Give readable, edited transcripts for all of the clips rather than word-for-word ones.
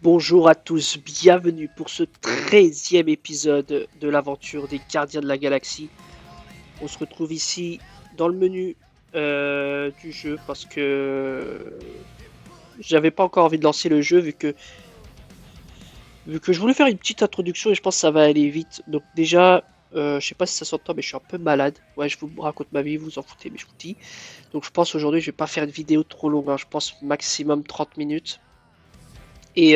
Bonjour à tous, bienvenue pour ce 13e épisode de l'aventure des Gardiens de la Galaxie. On se retrouve ici dans le menu du jeu parce que j'avais pas encore envie de lancer le jeu vu que je voulais faire une petite introduction et je pense que ça va aller vite. Donc déjà, je sais pas si ça s'entend mais je suis un peu malade. Ouais, je vous raconte ma vie, vous vous en foutez mais je vous dis. Donc je pense aujourd'hui je vais pas faire une vidéo trop longue, hein. Je pense maximum 30 minutes. Et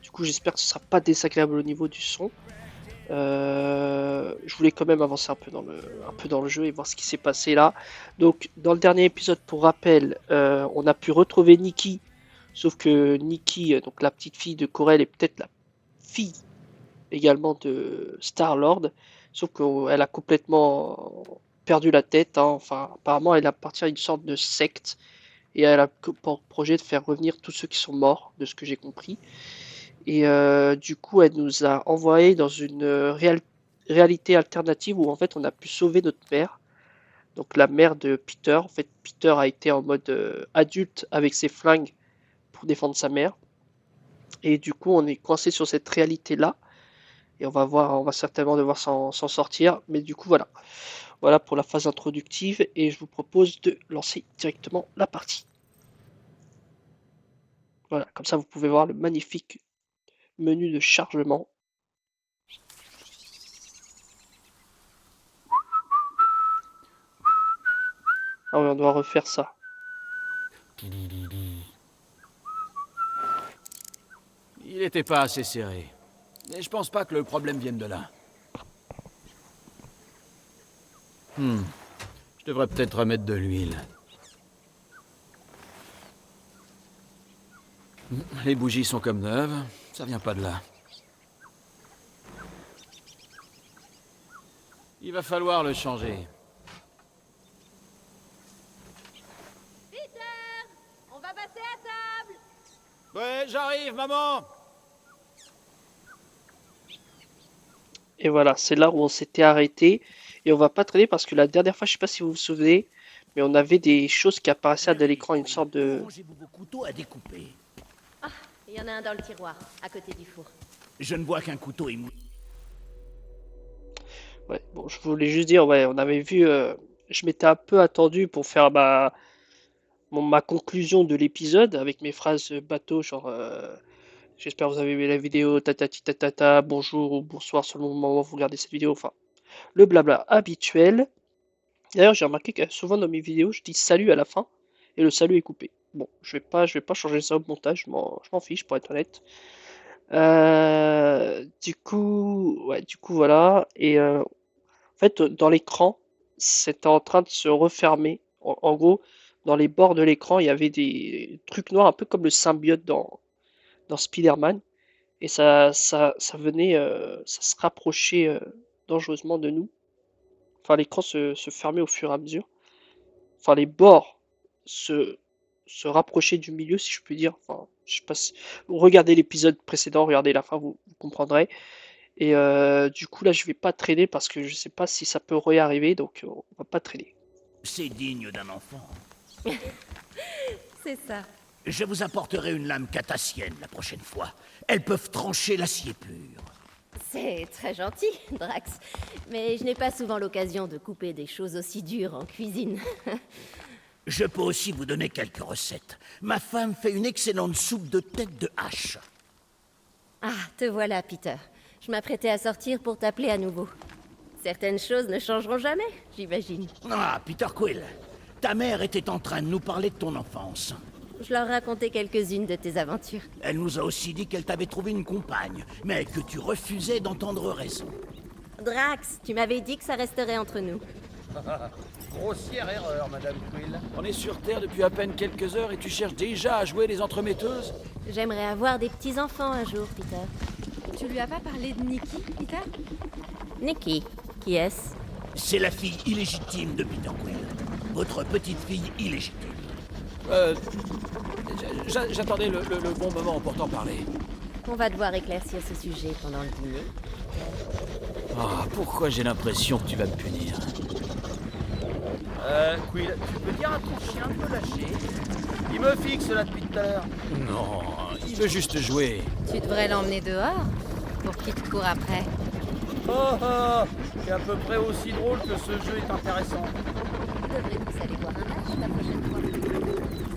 du coup, j'espère que ce sera pas désagréable au niveau du son. Je voulais quand même avancer un peu dans le jeu et voir ce qui s'est passé là. Donc, dans le dernier épisode, pour rappel, on a pu retrouver Nikki. Sauf que Nikki, donc la petite fille de Corel, est peut-être la fille également de Star-Lord. Sauf qu'elle a complètement perdu la tête, hein. Enfin, apparemment, elle appartient à une sorte de secte. Et elle a pour projet de faire revenir tous ceux qui sont morts, de ce que j'ai compris. Et du coup, elle nous a envoyé dans une réalité alternative où en fait on a pu sauver notre mère. Donc la mère de Peter. En fait, Peter a été en mode adulte avec ses flingues pour défendre sa mère. Et du coup, on est coincé sur cette réalité-là. Et on va certainement devoir s'en sortir. Mais du coup, voilà. Voilà pour la phase introductive. Et je vous propose de lancer directement la partie. Voilà, comme ça vous pouvez voir le magnifique menu de chargement. Ah oui, on doit refaire ça. Il était pas assez serré. Mais je pense pas que le problème vienne de là. Je devrais peut-être remettre de l'huile. Les bougies sont comme neuves, ça vient pas de là. Il va falloir le changer. Peter, on va passer à table. Ouais, j'arrive, maman! Et voilà, c'est là où on s'était arrêté. Et on va pas traîner parce que la dernière fois, je sais pas si vous vous souvenez, mais on avait des choses qui apparaissaient à Merveilleux, l'écran, une Quill. sorte Où de... rangez-vous vos couteaux à découper? Ah, il y en a un dans le tiroir, à côté du four. Je ne vois qu'un couteau émouillé. Ouais, bon, je voulais juste dire, ouais, on avait vu... je m'étais un peu attendu pour faire ma conclusion de l'épisode avec mes phrases bateau, genre... j'espère que vous avez aimé la vidéo, tatati tatata, bonjour ou bonsoir selon le moment où vous regardez cette vidéo, enfin, le blabla habituel. D'ailleurs, j'ai remarqué que souvent dans mes vidéos, je dis salut à la fin et le salut est coupé. Bon, je vais pas changer ça au montage, je m'en fiche pour être honnête. Du coup, voilà. Et en fait, dans l'écran, c'était en train de se refermer. En gros, dans les bords de l'écran, il y avait des trucs noirs, un peu comme le symbiote dans Spider-Man. Et ça venait, ça se rapprochait dangereusement de nous. Enfin, l'écran se fermait au fur et à mesure. Enfin, les bords se, se rapprochaient du milieu, si je puis dire. Enfin, je sais pas si... Regardez l'épisode précédent, regardez la fin, vous comprendrez. Et du coup, là, je vais pas traîner parce que je sais pas si ça peut réarriver, donc on va pas traîner. C'est digne d'un enfant. C'est ça. Je vous apporterai une lame catassienne la prochaine fois. Elles peuvent trancher l'acier pur. C'est très gentil, Drax. Mais je n'ai pas souvent l'occasion de couper des choses aussi dures en cuisine. Je peux aussi vous donner quelques recettes. Ma femme fait une excellente soupe de tête de hache. Ah, te voilà, Peter. Je m'apprêtais à sortir pour t'appeler à nouveau. Certaines choses ne changeront jamais, j'imagine. Ah, Peter Quill, ta mère était en train de nous parler de ton enfance. Je leur racontais quelques-unes de tes aventures. Elle nous a aussi dit qu'elle t'avait trouvé une compagne, mais que tu refusais d'entendre raison. Drax, tu m'avais dit que ça resterait entre nous. Grossière erreur, Madame Quill. On est sur Terre depuis à peine quelques heures et tu cherches déjà à jouer les entremetteuses? J'aimerais avoir des petits-enfants un jour, Peter. Tu lui as pas parlé de Nikki, Peter? Nikki, qui est-ce? C'est la fille illégitime de Peter Quill. Votre petite fille illégitime. J'attendais le bon moment pour t'en parler. On va devoir éclaircir ce sujet pendant le dîner. Ah, pourquoi j'ai l'impression que tu vas me punir? Quill, tu peux dire à ton chien de me lâcher? Il me fixe là depuis tout à l'heure. Non, il veut juste jouer. Tu devrais l'emmener dehors pour qu'il te court après. Oh oh, c'est à peu près aussi drôle que ce jeu est intéressant. Vous devrez tous aller voir un match la prochaine fois.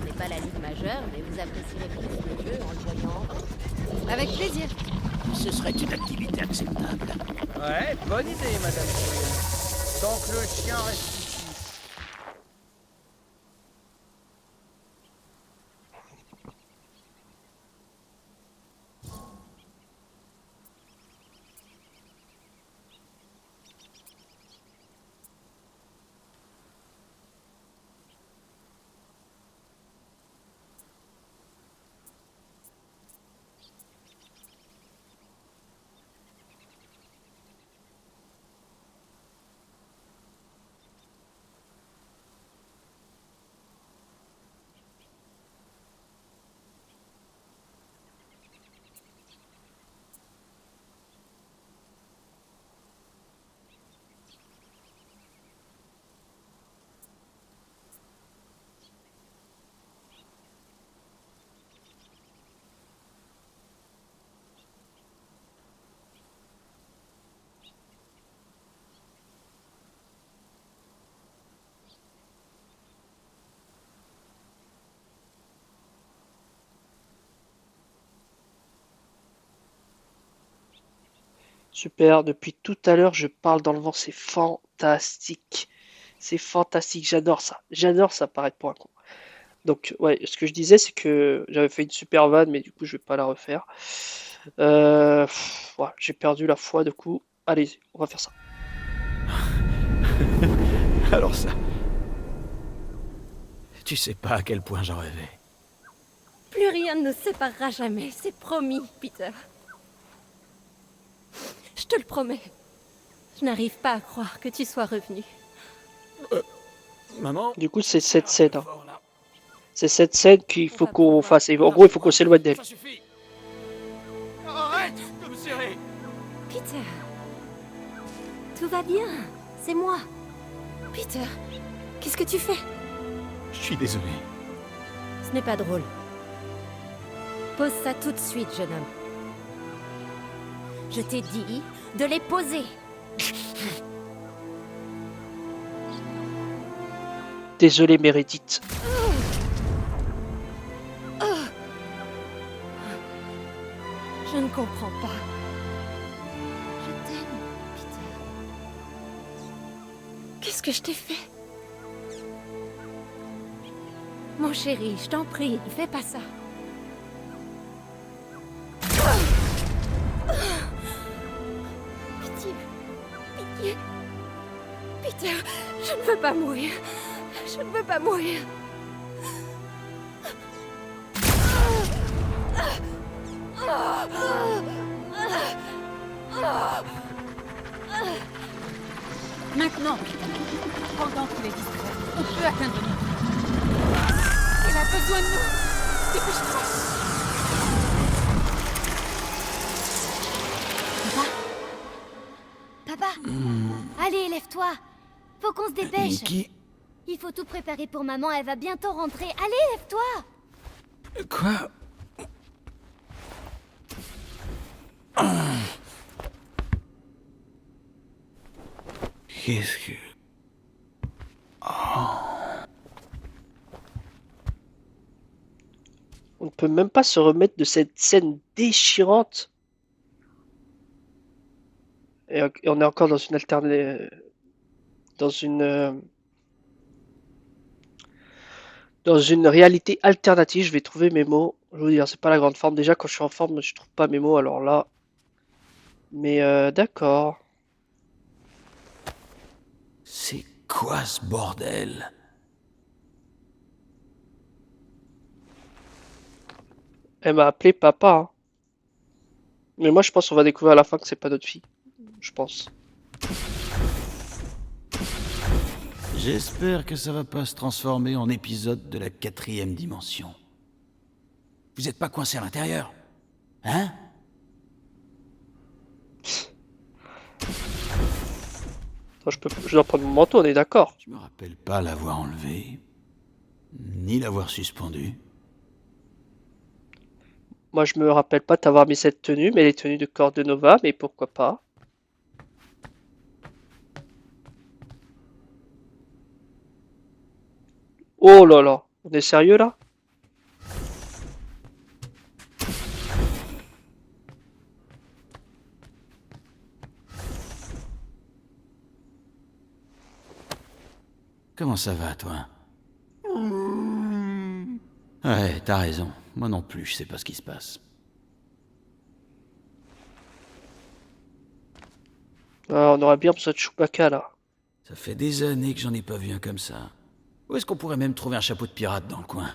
Ce n'est pas la Ligue majeure, mais vous apprécierez plus le jeu en le voyant en vrai. Avec plaisir. Ce serait une activité acceptable. Ouais, bonne idée, Madame Quill. Tant que le chien reste ici. Super, depuis tout à l'heure, je parle dans le vent, c'est fantastique. C'est fantastique, j'adore ça paraître pour un con. Donc, ouais, ce que je disais, c'est que j'avais fait une super vanne, mais du coup, je vais pas la refaire. Voilà, j'ai perdu la foi, du coup. Allez, on va faire ça. Alors ça... Tu sais pas à quel point j'en rêvais. Plus rien ne nous séparera jamais, c'est promis, Peter. Je te le promets. Je n'arrive pas à croire que tu sois revenu. Maman? Du coup, c'est cette scène, hein. C'est cette scène qu'il faut qu'on fasse. Et en gros, il faut qu'on s'éloigne d'elle. Ça suffit. Arrête de me serrer. Peter. Tout va bien, c'est moi. Peter, qu'est-ce que tu fais? Je suis désolé. Ce n'est pas drôle. Pose ça tout de suite, jeune homme. Je t'ai dit de les poser. Désolé, Meredith. Je ne comprends pas. Je t'aime, Peter. Qu'est-ce que je t'ai fait? Mon chéri, je t'en prie, ne fais pas ça. Pitié. Pitié. Peter, je ne veux pas mourir. Je ne veux pas mourir. Maintenant, pendant qu'il est distrait, on peut atteindre Nikki. Elle a besoin de nous. Dépêche-toi. Papa Allez, lève-toi. Faut qu'on se dépêche. Nikki? Il faut tout préparer pour maman, elle va bientôt rentrer. Allez, lève-toi. Quoi? Qu'est-ce que... On ne peut même pas se remettre de cette scène déchirante. Et on est encore dans une dans une réalité alternative. Je vais trouver mes mots. Je veux dire, c'est pas la grande forme. Déjà, quand je suis en forme, je trouve pas mes mots. Alors là, mais d'accord. C'est quoi ce bordel? Elle m'a appelé papa, hein. Mais moi, je pense qu'on va découvrir à la fin que c'est pas notre fille. Je pense. J'espère que ça va pas se transformer en épisode de la 4e dimension. Vous êtes pas coincé à l'intérieur? Hein? Attends, je dois prendre mon manteau, on est d'accord. Je me rappelle pas l'avoir enlevé, ni l'avoir suspendu. Moi, je me rappelle pas t'avoir mis cette tenue, mais les tenues de corps de Nova, mais pourquoi pas? Oh là là, on est sérieux là? Comment ça va, toi? Ouais, t'as raison. Moi non plus, je sais pas ce qui se passe. Ah, on aurait bien besoin de Chewbacca là. Ça fait des années que j'en ai pas vu un comme ça. Où est-ce qu'on pourrait même trouver un chapeau de pirate dans le coin?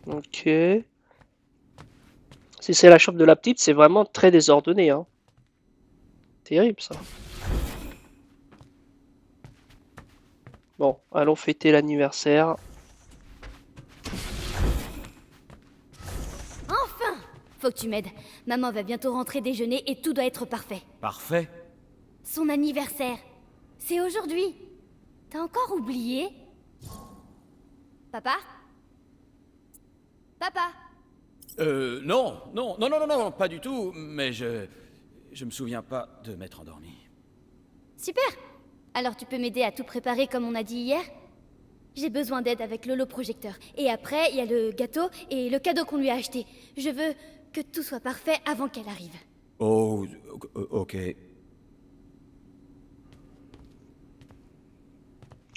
Ok. Si c'est la chambre de la petite, c'est vraiment très désordonné, hein. Terrible ça. Bon, allons fêter l'anniversaire. Enfin! Faut que tu m'aides. Maman va bientôt rentrer déjeuner et tout doit être parfait. Parfait. Son anniversaire. C'est aujourd'hui. T'as encore oublié? Papa? Papa? Non, non, non, non, non, non, pas du tout, mais je me souviens pas de m'être endormi. Super! Alors tu peux m'aider à tout préparer comme on a dit hier? J'ai besoin d'aide avec l'holoprojecteur. Et après, il y a le gâteau et le cadeau qu'on lui a acheté. Je veux que tout soit parfait avant qu'elle arrive. Oh, ok.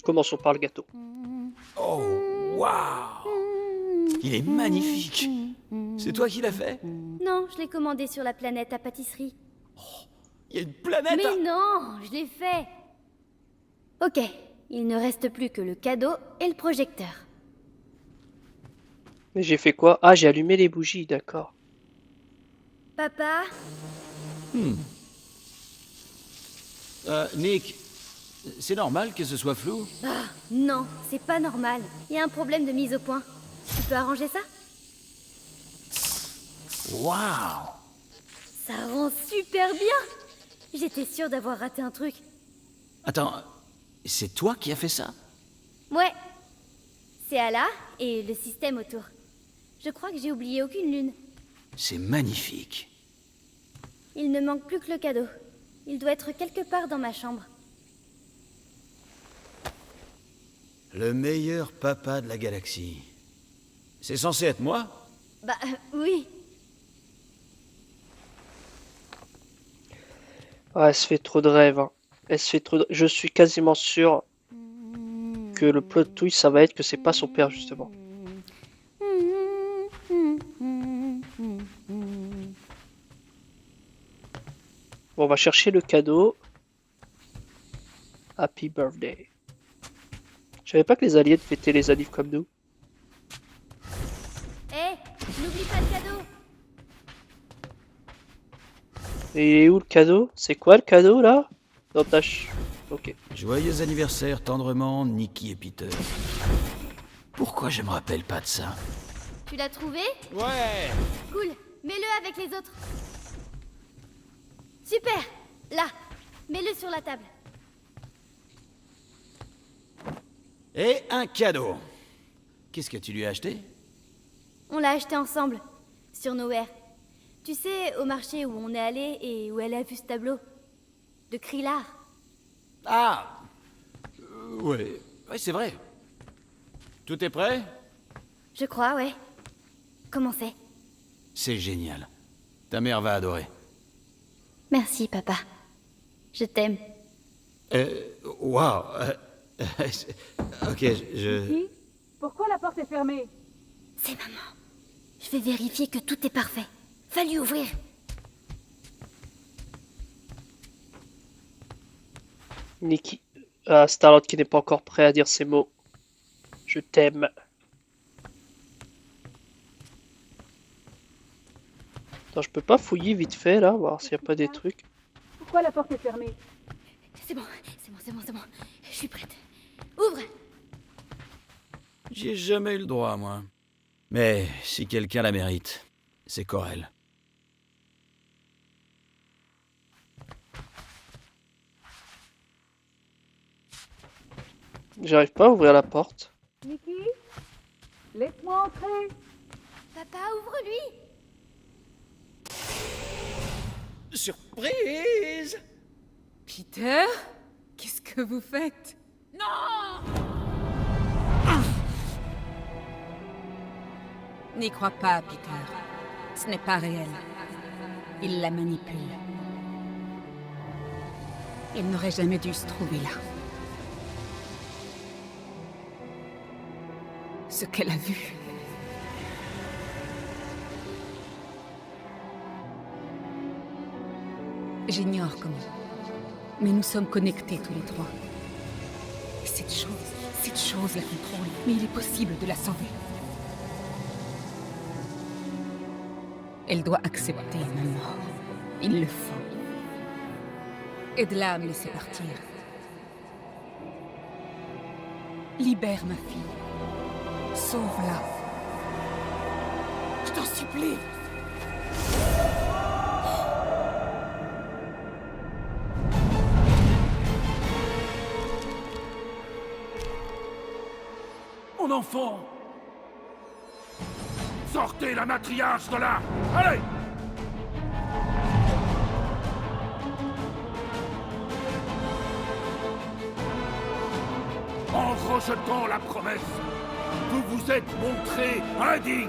Commençons par le gâteau. Oh, waouh! Il est magnifique! C'est toi qui l'as fait? Non, je l'ai commandé sur la planète à pâtisserie. Il y a une planète! Mais non, je l'ai fait. Ok, il ne reste plus que le cadeau et le projecteur. Mais j'ai fait quoi? Ah, j'ai allumé les bougies, d'accord. Papa? Nick, c'est normal que ce soit flou? Ah, non, c'est pas normal. Il y a un problème de mise au point. Tu peux arranger ça? Waouh! Ça rend super bien. J'étais sûre d'avoir raté un truc. Attends, c'est toi qui as fait ça? Ouais. C'est Ala et le système autour. Je crois que j'ai oublié aucune lune. C'est magnifique. Il ne manque plus que le cadeau. Il doit être quelque part dans ma chambre. Le meilleur papa de la galaxie. C'est censé être moi? Bah, oui. Ah, elle se fait trop de rêves, hein. Elle se fait trop de... Je suis quasiment sûr que le plot twist, ça va être que c'est pas son père, justement. Bon, on va chercher le cadeau. Happy birthday. Je savais pas que les aliens fêtaient les annives comme nous. Hé, n'oublie pas le cadeau. Et il est où le cadeau? C'est quoi le cadeau là? Dans ta Ok. Joyeux anniversaire tendrement, Nikki et Peter. Pourquoi je me rappelle pas de ça? Tu l'as trouvé? Ouais! Cool. Mets-le avec les autres. Super. Là. Mets-le sur la table. Et un cadeau. Qu'est-ce que tu lui as acheté? On l'a acheté ensemble. Sur Nowhere. Tu sais, au marché où on est allé et où elle a vu ce tableau. De Krillard. Ah! Ouais, c'est vrai. Tout est prêt? Je crois, ouais. Comment c'est? C'est génial. Ta mère va adorer. Merci, papa. Je t'aime. Waouh! Ok, je... Pourquoi la porte est fermée? C'est maman. Je vais vérifier que tout est parfait. Va lui ouvrir. Nikki. Ah, Star-Lord qui n'est pas encore prêt à dire ces mots. Je t'aime. Attends, je peux pas fouiller vite fait là, voir s'il n'y a pas des trucs. Pourquoi la porte est fermée? C'est bon, c'est bon, c'est bon, c'est bon. Je suis prête. Ouvre. J'y ai jamais eu le droit, moi. Mais si quelqu'un la mérite, c'est Corel. J'arrive pas à ouvrir la porte. Niki, laisse-moi entrer. Papa, ouvre-lui. Surprise! Peter, qu'est-ce que vous faites? N'y crois pas, Peter. Ce n'est pas réel. Il la manipule. Il n'aurait jamais dû se trouver là. Ce qu'elle a vu. J'ignore comment. Mais nous sommes connectés tous les trois. Et cette chose la contrôle. Mais il est possible de la sauver. Elle doit accepter ma mort. Il le faut. Aide-la à me laisser partir. Libère ma fille. Sauve-la. Je t'en supplie. Mon enfant! Sortez la matriarche de là! Allez! En rejetant la promesse, vous vous êtes montré indigne.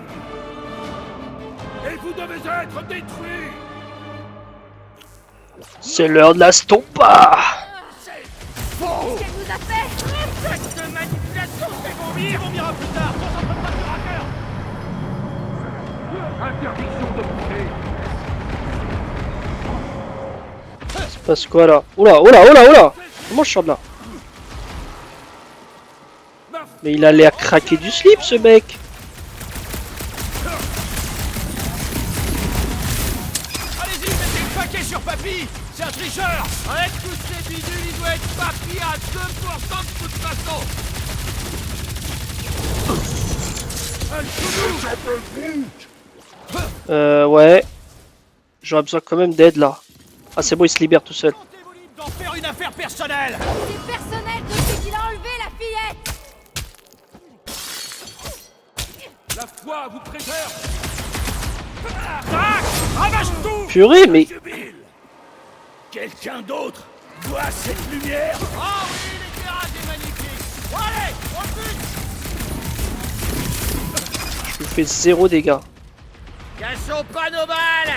Et vous devez être détruit! C'est l'heure de la stompa. Faux! Qu'elle nous a fait? Acte de manipulation, c'est vomir plus tard! Concentre-toi sur hacker! Interdiction de bouger! Ça passe quoi là? Oula, oula, oula, oula! Comment je sors de là? Mais il a l'air craqué du slip ce mec! Allez-y, mettez le paquet sur Papy! C'est un tricheur! Arrête tous ces bidules, il doit être Papy à 2% de toute façon! Ouais. J'aurais besoin quand même d'aide là. Ah c'est bon, il se libère tout seul. Sentez-vous libre d'en faire une affaire personnelle! C'est personnel depuis qu'il a enlevé la fillette. La foi vous préserve! Tac! Ravage tout! Purée, mais... Jubile! Quelqu'un d'autre voit cette lumière? Ah oui, l'éclairage est magnifique! Bon, allez, on bute! Je lui fais 0 dégâts. Cassons pas nos balles!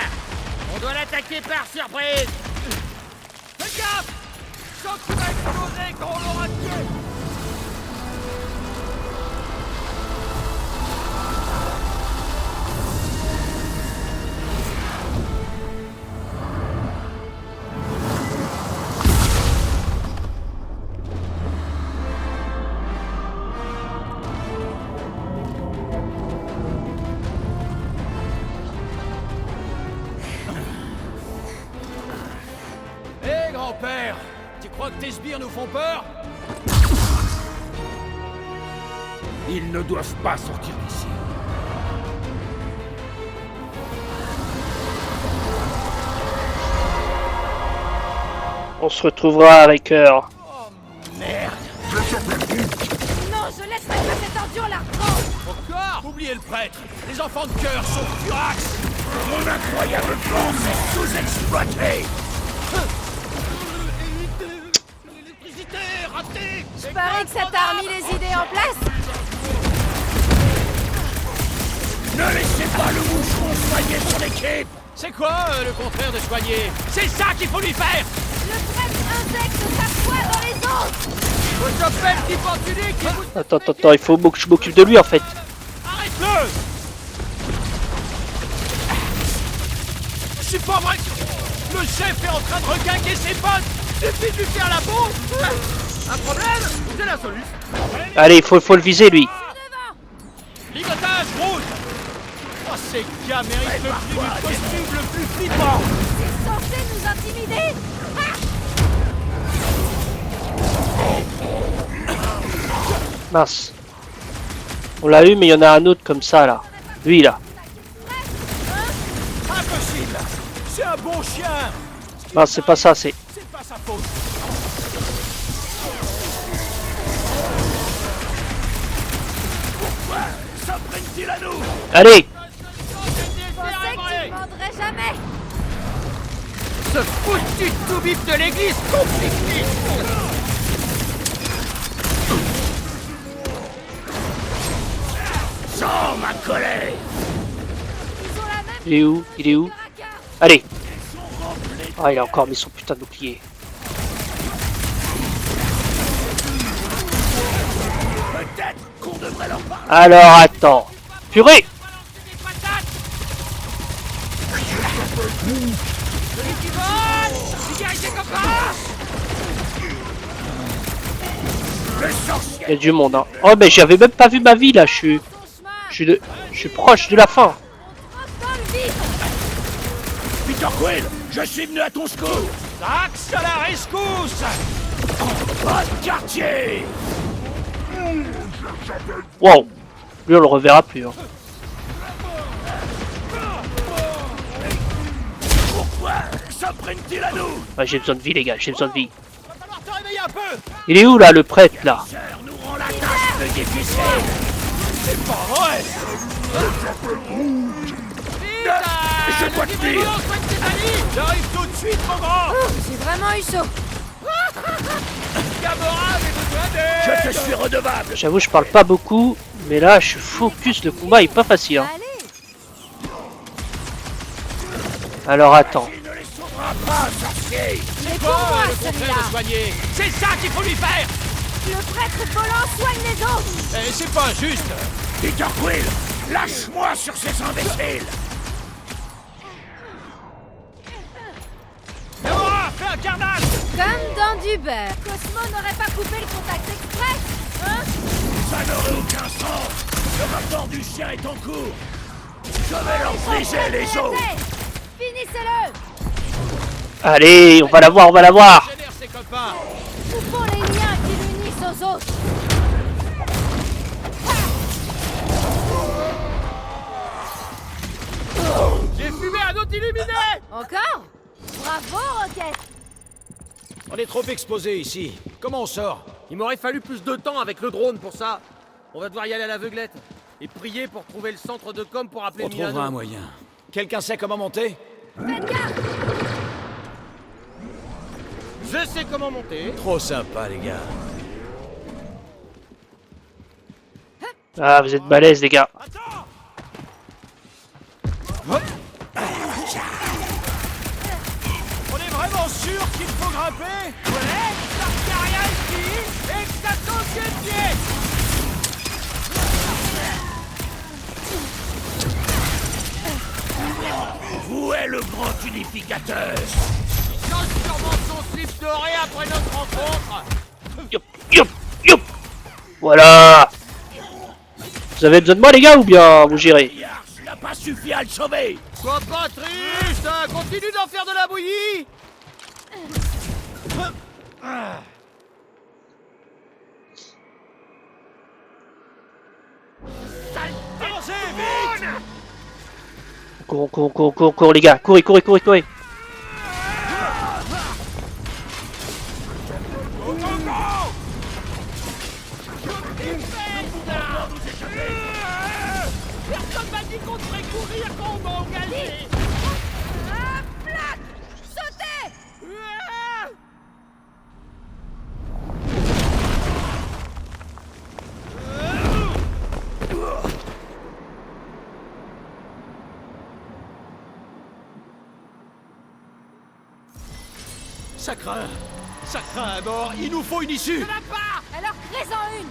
On doit l'attaquer par surprise! Fais gaffe! Je sens qu'il va exploser quand on l'aura tué! Hé, grand-père! Tu crois que tes sbires nous font peur? Ils ne doivent pas sortir d'ici. On se retrouvera avec Riker. Merde! Non, je laisserai pas cette ordure la reprendre. Encore? Oubliez le prêtre! Les enfants de cœur sont furax! Mon incroyable plan s'est sous-exploité! L'électricité! Raté! Je parie que ça t'a remis les idées en place. Ne laissez pas le moucheron soigner son équipe! C'est quoi le contraire de soigner? C'est ça qu'il faut lui faire! Le prêtre injecte sa foi dans les autres. Vous appelle qui portunique et vous... Attends, attends, attends, il faut que je m'occupe de lui en fait. Arrête-le! Je suis pas vrai! Le chef est en train de requinquer ses potes! Suffit de lui faire la bombe! Un problème? J'ai la solution! Allez, il faut le viser lui. Ligotage rouge! Oh, ces gars méritent le costume le plus flippant! C'est censé nous intimider. Mince. On l'a eu, mais il y en a un autre comme ça là. Lui là. Impossible! C'est un bon chien! Mince, c'est pas ça, c'est... C'est pas sa faute! S'en à nous. Allez! Je pensais que tu demanderais jamais. Ce foutu tout-bip de l'église complexiste. Sors ma colère. Ils ont la même Il est où? Il est où? cœur à cœur. Allez! Ah, il a encore mis son putain de bouclier. Peut-être qu'on devrait leur parler. Alors, attends. Purée! Des patates. Celui qui vole. Sécurité copain. Le sorcier. Il y a du monde, hein. Oh, mais j'avais même pas vu ma vie, là. Je suis proche de la fin. Dans le vide. Peter Quill, je suis venu à ton secours. Drax à la rescousse. Pas de quartier. Wow. Lui, on le reverra plus, hein. Pourquoi s'en prennent-ils à nous? Ouais, j'ai besoin de vie, les gars. J'ai besoin de vie. Va falloir te réveiller un peu. Il est où, là, le prêtre, là? Sœur nous rend la tâche plus difficile. C'est pas vrai. Je dois te dire. J'arrive tout de suite, mon grand. J'ai vraiment eu chaud. Gamora avait besoin d'aide. Je te suis redevable. J'avoue, je parle pas beaucoup, mais là, je suis focus. Le combat est pas facile, hein. Allez. Alors, attends. Il ne les sauvera pas, sorcier. Mais pour moi, Le contraire celui-là. de soigner. C'est ça qu'il faut lui faire. Le prêtre volant soigne les autres. Eh, c'est pas juste. Peter Quill, lâche-moi sur ces imbéciles. Gamora, fais un carnage. Comme dans du beurre. Cosmo n'aurait pas coupé le contact express, hein? Ça n'aurait aucun sens. Le rapport du chien est en cours. Je vais leur briser les os. Finissez-le. Allez, on va la voir, on va la voir. Génère ses copains. Coupons les liens qui l'unissent aux autres. J'ai fumé un autre illuminé. Encore? Bravo, Rocket. On est trop exposé ici. Comment on sort? Il m'aurait fallu plus de temps avec le drone pour ça. On va devoir y aller à l'aveuglette. Et prier pour trouver le centre de com pour appeler On Milano. trouvera un moyen. Quelqu'un sait comment monter? Faites gaffe. Je sais comment monter. Trop sympa, les gars. Ah, vous êtes balèzes, les gars. Attends. On est vraiment sûr qu'il faut grimper? Ouais, ça n'y a rien ici. Et que ça tombe pied de pied. Où est le grand unificateur? Il change sûrement son slip doré après notre rencontre. Youp, youp, youp. Voilà. Vous avez besoin de moi, les gars, ou bien vous gérez? Il n'a pas suffi à le sauver. Sois pas triste, hein. Continue d'en faire de la bouillie. Avancez, vite. Cours, les gars. Courez. Personne m'a dit qu'on devrait courir quand on m'a engagé. Plaque. Sautez. Ça craint à mort. Il nous faut une issue. Alors crée-en une.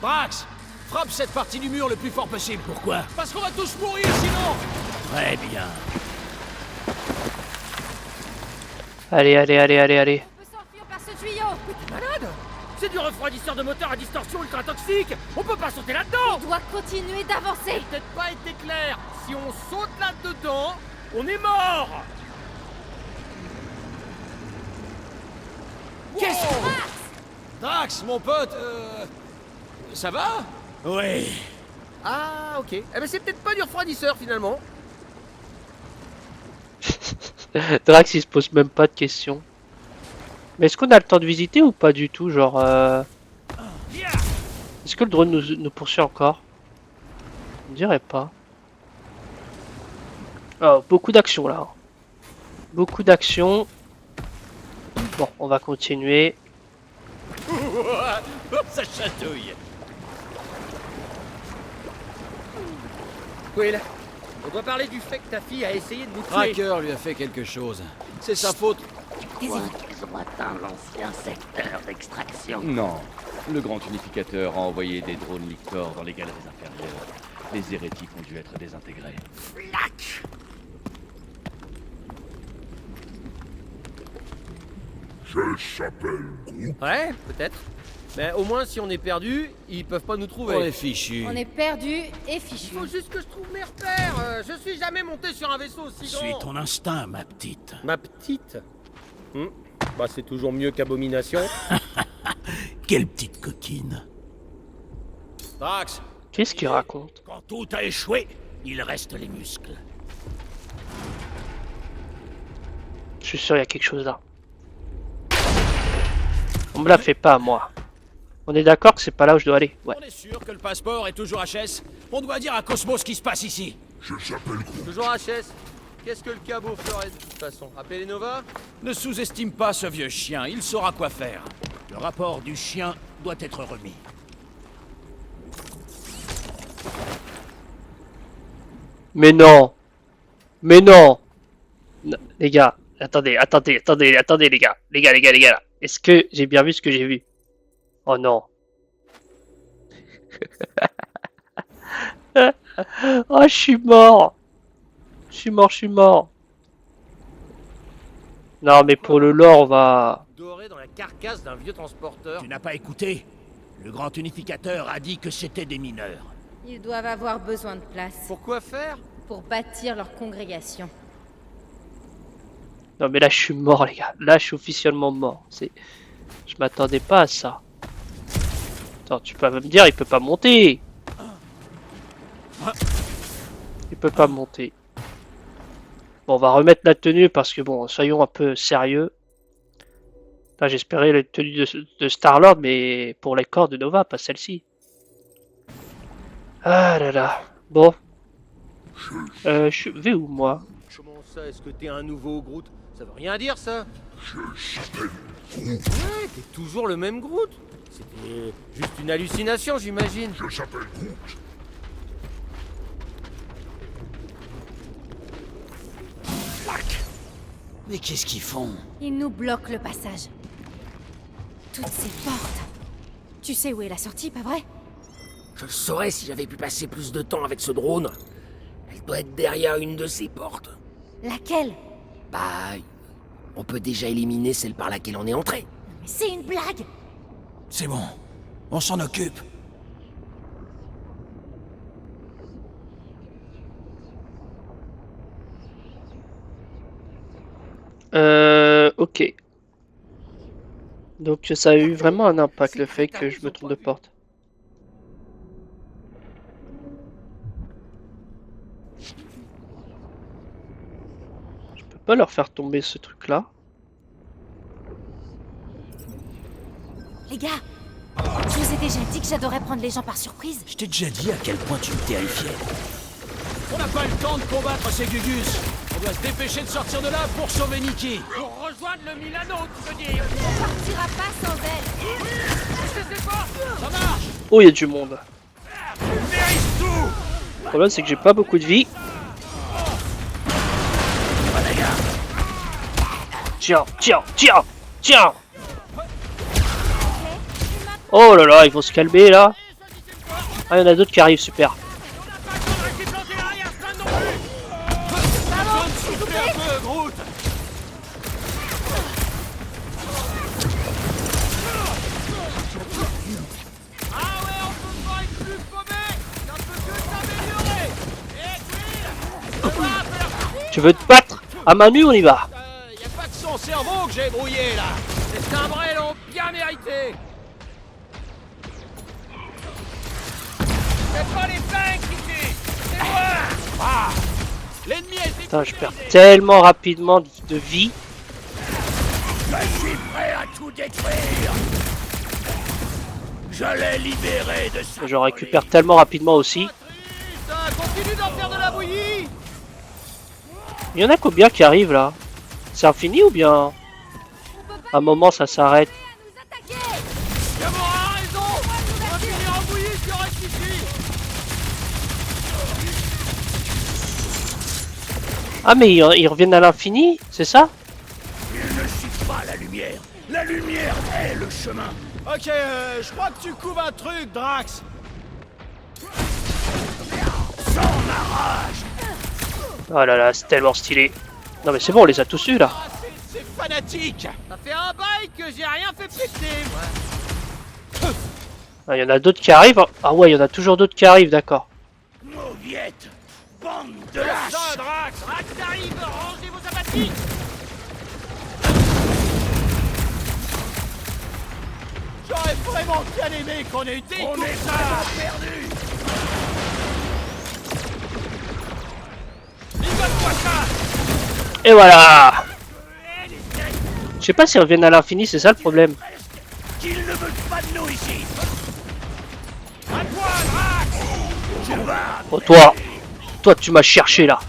Drax, frappe cette partie du mur le plus fort possible. Pourquoi? Parce qu'on va tous mourir sinon. Très bien. Allez. On peut s'enfuir par ce tuyau. Malade. C'est du refroidisseur de moteur à distorsion ultra toxique. On peut pas sauter là-dedans. On doit continuer d'avancer. Peut-être pas été clair. Si on saute là-dedans, on est mort. Qu'est-ce que... Drax, mon pote, ça va? Oui. Ah, ok. Eh ben c'est peut-être pas du refroidisseur finalement. Drax, il se pose même pas de questions. Mais est-ce qu'on a le temps de visiter ou pas du tout? Genre, Est-ce que le drone nous poursuit encore? On dirait pas. Oh, beaucoup d'action là. Beaucoup d'action. Bon, on va continuer. Ça chatouille. Will, on doit parler du fait que ta fille a essayé de nous tuer. Tracker lui a fait quelque chose. C'est sa faute. Quoi qu'ils ont atteint l'ancien secteur d'extraction. Non. Le Grand Unificateur a envoyé des drones Lictor dans les galeries inférieures. Les hérétiques ont dû être désintégrés. Flac. Je s'appelle Groot. Ouais, peut-être. Mais au moins, si on est perdu, ils peuvent pas nous trouver. On est fichu. On est perdu et Il fichu. faut juste que je trouve mes repères. Je suis jamais monté sur un vaisseau aussi grand. Suis ton instinct, ma petite. Ma petite. Bah, c'est toujours mieux qu'Abomination. Quelle petite coquine. Drax, Qu'est-ce qu'il raconte? Quand tout a échoué, il reste les muscles. Je suis sûr il y a quelque chose là. On me la fait pas, moi. On est d'accord que c'est pas là où je dois aller. Ouais. On est sûr que le passeport est toujours HS. On doit dire à Cosmos ce qui se passe ici. Je s'appelle Groot. Toujours HS. Qu'est-ce que le cabot ferait de toute façon? Appeler les Nova? Ne sous-estime pas ce vieux chien, il saura quoi faire. Le rapport du chien doit être remis. Mais non! Mais non! Non, les gars, attendez, les gars. Les gars. Est-ce que j'ai bien vu ce que j'ai vu? Oh non. Oh, je suis mort. Je suis mort. Non, mais pour le lore, on va... Doré dans la carcasse d'un vieux transporteur. Tu n'as pas écouté? Le Grand Unificateur a dit que c'était des mineurs. Ils doivent avoir besoin de place Pourquoi faire? pour bâtir leur congrégation. Non, mais là, je suis mort, les gars. Là, je suis officiellement mort. Je m'attendais pas à ça. Attends, tu peux me dire, il peut pas monter. Il peut pas monter. Bon, on va remettre la tenue parce que, bon, soyons un peu sérieux. Enfin, j'espérais la tenue de Star-Lord, mais pour les corps de Nova, pas celle-ci. Ah là là. Bon. Je vais où, moi? Comment ça? Est-ce que t'es un nouveau Groot? Ça veut rien dire, ça? Je s'appelle Groot. Ouais, t'es toujours le même Groot. C'était juste une hallucination, j'imagine. Je s'appelle Groot. Mais qu'est-ce qu'ils font? Ils nous bloquent le passage. Toutes ces portes. Tu sais où est la sortie, pas vrai? Je le saurais si j'avais pu passer plus de temps avec ce drone. Elle doit être derrière une de ces portes. Laquelle? Bah, on peut déjà éliminer celle par laquelle on est entré. Mais c'est une blague! C'est bon, on s'en occupe. Ok. Donc ça a eu vraiment un impact le fait que je me trompe de porte. Je peux pas leur faire tomber ce truc là. Les gars, je vous ai déjà dit que j'adorais prendre les gens par surprise. Je t'ai déjà dit à quel point tu me terrifiais. On n'a pas le temps de combattre ces Gugus. On doit se dépêcher de sortir de là pour sauver Nikki. Pour rejoindre le Milano, tu veux dire? On partira pas sans elle. Ça marche! Oh, il y a du monde. Le problème c'est que j'ai pas beaucoup de vie. Tiens. Oh là là, ils vont se calmer là. Ah, il y en a d'autres qui arrivent, super. Tu veux te battre? À main nue, on y va. Y a pas que son cerveau que j'ai brouillé là. C'est un vrai long bien mérité. C'est pas les flingues qui tuent, c'est moi. L'ennemi a été... Putain, je perds tellement rapidement de vie. Je suis prêt à tout détruire. Je l'ai libéré de sa J'en récupère tellement rapidement aussi. Ça continue d'en faire de la bouillie. Il y en a combien qui arrivent là? C'est infini ou bien à un moment ça s'arrête? Gamora a raison. On va finir en bouillie si on reste ici. Ah mais ils reviennent à l'infini, c'est ça? Il ne suffit pas la lumière. La lumière est le chemin. Ok, je crois que tu couvres un truc, Drax. Sans ma rage. Oh là là, c'est tellement stylé. Non mais c'est bon, on les a tous eus là. Ah, c'est fanatique. Ça fait un bail que j'ai rien fait péter, moi. Ah, il y en a d'autres qui arrivent. Ah ouais, il y en a toujours d'autres qui arrivent, d'accord. Mauviette. Bande de Ça, lâches. Drax. Drax arrive, rangez vos abattis. J'aurais vraiment bien aimé qu'on ait été On comme est ça. vraiment perdus. Donne-moi ça. Et voilà. Je sais pas s'ils reviennent à l'infini, c'est ça le problème. Qu'ils ne veulent pas de nous ici. À toi, Drax. Je vais. Oh toi tu m'as cherché là.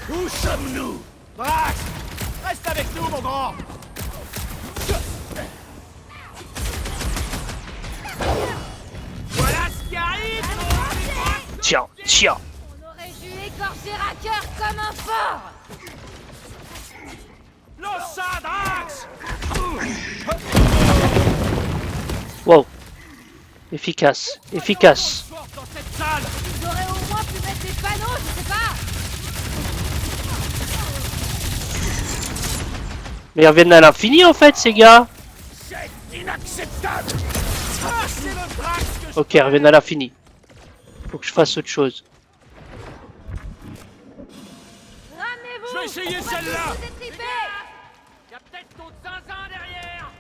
Où sommes-nous? Drax, reste avec nous, mon grand. Voilà ce qui arrive. Tiens. On aurait dû égorger Racker comme un porc. Lance ça, Drax. Wow. Efficace. Sors dans cette salle. Ils auraient au moins pu mettre des panneaux, je sais pas. Mais ils reviennent à l'infini en fait ces gars. C'est inacceptable. Ah, c'est le Drax que je... Ok, ils reviennent à l'infini. Faut que je fasse autre chose. Ramenez-vous. Je vais essayer On va celle-là. tous vous étriper. Y a peut-être ton zinzin derrière.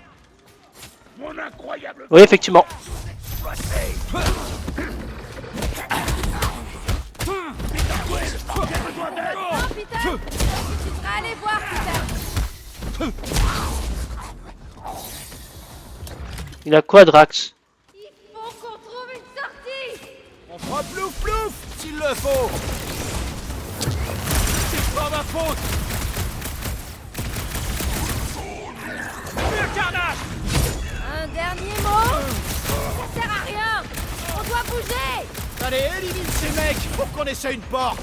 Mon incroyable. Oui, effectivement. Non, Peter. Tu devrais aller voir, Peter. Il a quoi Drax? Il faut qu'on trouve une sortie. On fera plouf plouf s'il le faut. C'est pas ma faute. Le carnage. Un dernier mot. Ça sert à rien. On doit bouger. Allez, élimine ces mecs pour qu'on essaie une porte.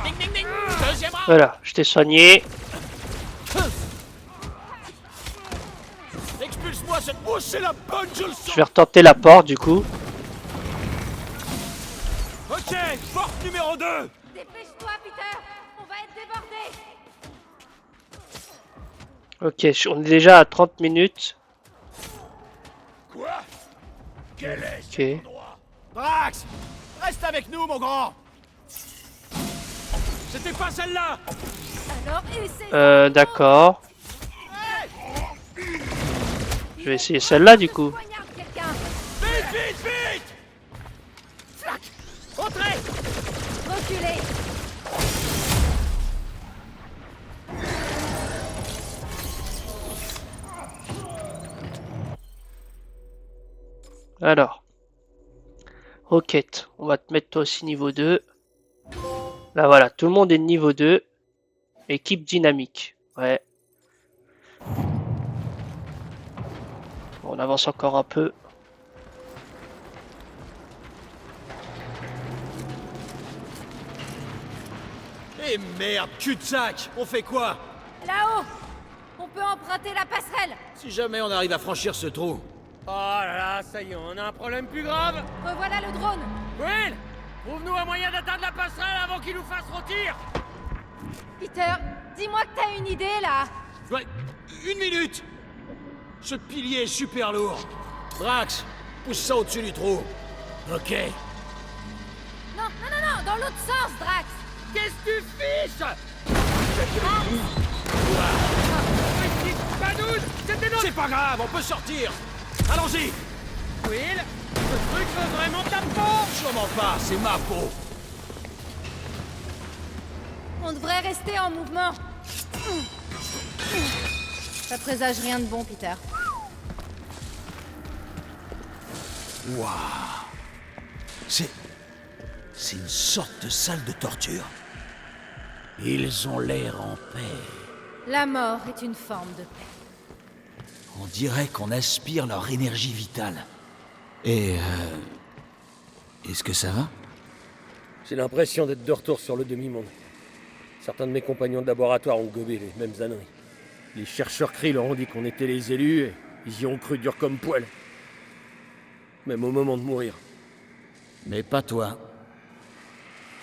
Ding, ding, ding. Deuxième round. Voilà, je t'ai soigné. Expulse-moi cette... Oh, c'est la bonne, je le sens. Je vais retenter la porte du coup. Ok, porte numéro 2. Dépêche-toi, Peter. On va être débordés. Ok, on est déjà à 30 minutes. Quoi? Quel est Ok. cet endroit? Drax, reste avec nous, mon grand. C'était pas celle-là. Alors, essaye. D'accord. Je vais essayer celle-là du coup. Poignarde quelqu'un. Vite, vite, vite. Flac. Entrez. Reculez. Alors. Roquette. On va te mettre toi aussi niveau 2. Là voilà, tout le monde est de niveau 2. Équipe dynamique. Ouais. On avance encore un peu. Eh merde, cul-de-sac. On fait quoi? Là-haut. On peut emprunter la passerelle. Si jamais on arrive à franchir ce trou. Oh là là, ça y est, on a un problème plus grave. Revoilà le drone. Will, trouve-nous un moyen d'atteindre la passerelle avant qu'il nous fasse rôtir. Peter, dis-moi que t'as une idée, là. Ouais, une minute. Ce pilier est super lourd. Drax, pousse ça au-dessus du trou. Ok. Non, non, non, non, dans l'autre sens, Drax. Qu'est-ce que tu fiches? C'est pas grave, on peut sortir. Allons-y. Will, ce truc veut vraiment ta peau? Sûrement pas, c'est ma peau. On devrait rester en mouvement. Ça présage rien de bon, Peter. Waouh. C'est une sorte de salle de torture. Ils ont l'air en paix. La mort est une forme de paix. On dirait qu'on aspire leur énergie vitale. Et est-ce que ça va? J'ai l'impression d'être de retour sur le demi-monde. Certains de mes compagnons de laboratoire ont gobé les mêmes âneries. Les chercheurs Kree leur ont dit qu'on était les élus et ils y ont cru dur comme poil. Même au moment de mourir. Mais pas toi.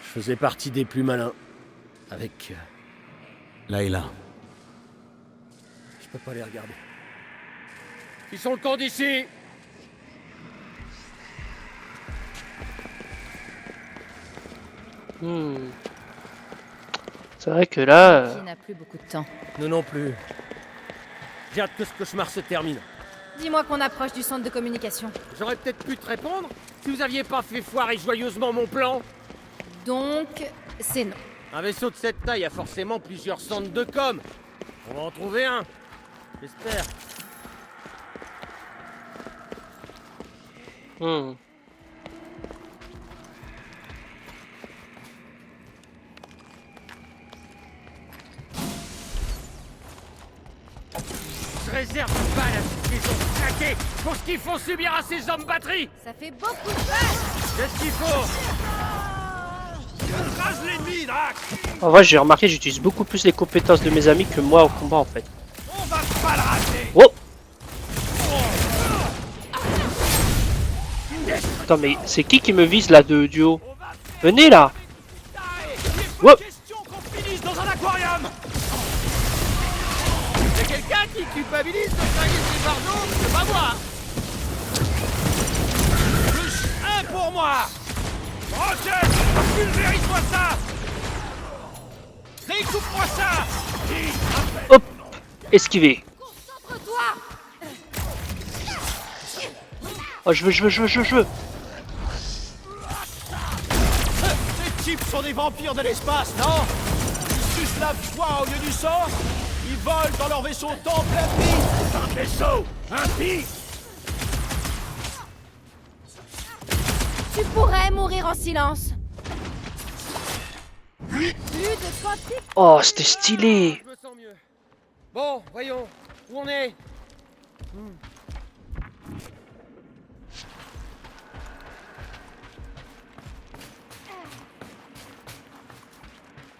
Je faisais partie des plus malins. Avec... Layla. Je peux pas les regarder. Ils sont le camp d'ici! C'est vrai que là... Qui n'a plus beaucoup de temps. Nous non plus. J'ai hâte que ce cauchemar se termine. Dis-moi qu'on approche du centre de communication. J'aurais peut-être pu te répondre si vous aviez pas fait foirer joyeusement mon plan. Donc, c'est non. Un vaisseau de cette taille a forcément plusieurs centres de com. On va en trouver un. J'espère. Je réserve une balle à ceux qui ont craqué pour ce qu'ils font subir à ces hommes batteries. Ça fait beaucoup de peur. Qu'est-ce qu'il faut? Rase l'ennemi, Drac! En vrai, j'ai remarqué, j'utilise beaucoup plus les compétences de mes amis que moi au combat en fait. On va pas le rater! Oh! Attends, mais c'est qui me vise là du haut? Venez là! Wow. Question qu'on finisse dans un aquarium. Y'a quelqu'un qui culpabilise de flinguer ses bardeaux? C'est pas moi. Plus un pour moi. Rocket! Pulvérise-moi ça! Découpe-moi ça. Hop! Esquiver. Oh, je veux. Ces types sont des vampires de l'espace, non? Ils sucent la foi au lieu du sang. Ils volent dans leur vaisseau temps plein de vie. Un vaisseau! Un pis! Tu pourrais mourir en silence. Plus de toi, Peter. Oh, c'était stylé. Je me sens mieux. Bon, voyons. Où on est?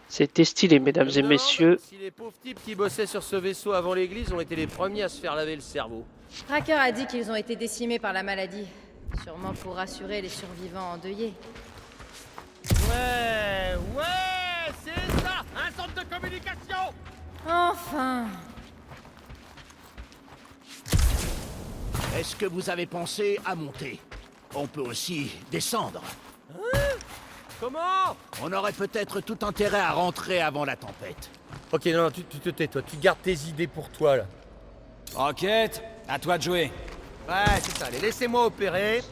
C'était stylé, mesdames Je et me messieurs. demande si les pauvres types qui bossaient sur ce vaisseau avant l'église ont été les premiers à se faire laver le cerveau. Tracker a dit qu'ils ont été décimés par la maladie. Sûrement pour rassurer les survivants endeuillés. Ouais, c'est ça, un centre de communication. Enfin. Est-ce que vous avez pensé à monter? On peut aussi descendre. Comment? On aurait peut-être tout intérêt à rentrer avant la tempête. Ok, non, tu te tais, toi. Tu gardes tes idées pour toi, là. Rocket, à toi de jouer. Ouais, c'est ça. Allez, laissez-moi opérer.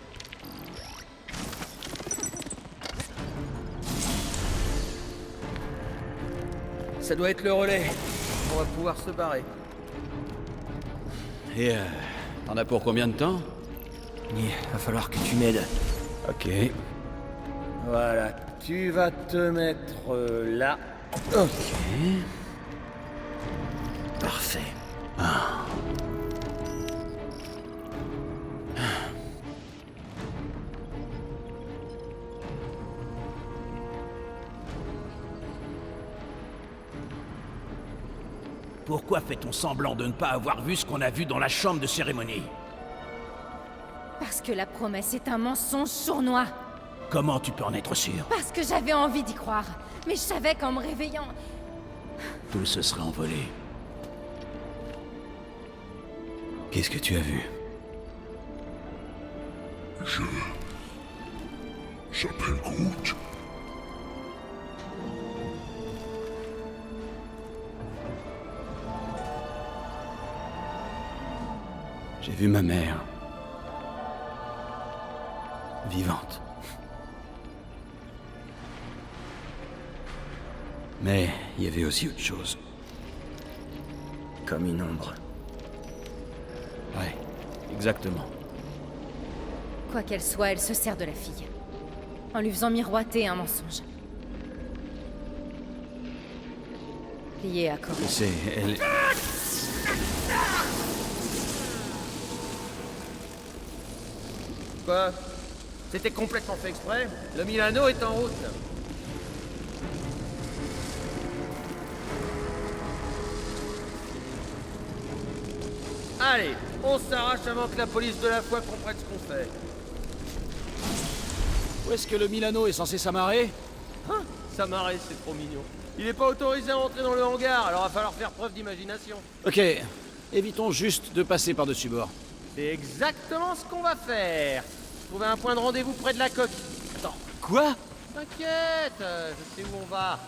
Ça doit être le relais. On va pouvoir se barrer. Et t'en as pour combien de temps? Il va falloir que tu m'aides. Ok. Voilà, tu vas te mettre là. Ok. Parfait. Pourquoi fait-on semblant de ne pas avoir vu ce qu'on a vu dans la chambre de cérémonie? Parce que la promesse est un mensonge sournois. Comment tu peux en être sûr? Parce que j'avais envie d'y croire. Mais je savais qu'en me réveillant... Tout se serait envolé. Qu'est-ce que tu as vu? J'appelle Groot. J'ai vu ma mère. Vivante. Mais il y avait aussi autre chose. Comme une ombre. Ouais, exactement. Quoi qu'elle soit, elle se sert de la fille. En lui faisant miroiter un mensonge. Lié à Corinne. C'est... elle... Quoi? C'était complètement fait exprès? Le Milano est en route. Allez, on s'arrache avant que la police de la foi comprenne ce qu'on fait. Où est-ce que le Milano est censé s'amarrer? Hein? S'amarrer, c'est trop mignon. Il est pas autorisé à entrer dans le hangar, alors va falloir faire preuve d'imagination. Ok, évitons juste de passer par-dessus bord. C'est exactement ce qu'on va faire. Trouver un point de rendez-vous près de la coque. Attends, Quoi? t'inquiète, je sais où on va.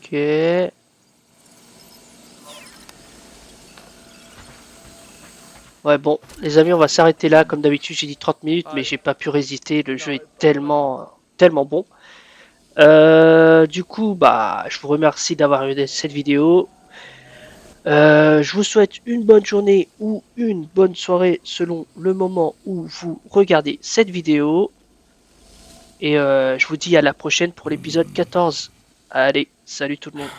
Ok. Ouais, bon, les amis, on va s'arrêter là. Comme d'habitude, j'ai dit 30 minutes, mais j'ai pas pu résister. Le jeu est tellement bon. Du coup, bah, je vous remercie d'avoir regardé cette vidéo. Je vous souhaite une bonne journée ou une bonne soirée selon le moment où vous regardez cette vidéo. Et je vous dis à la prochaine pour l'épisode 14. Allez, salut tout le monde.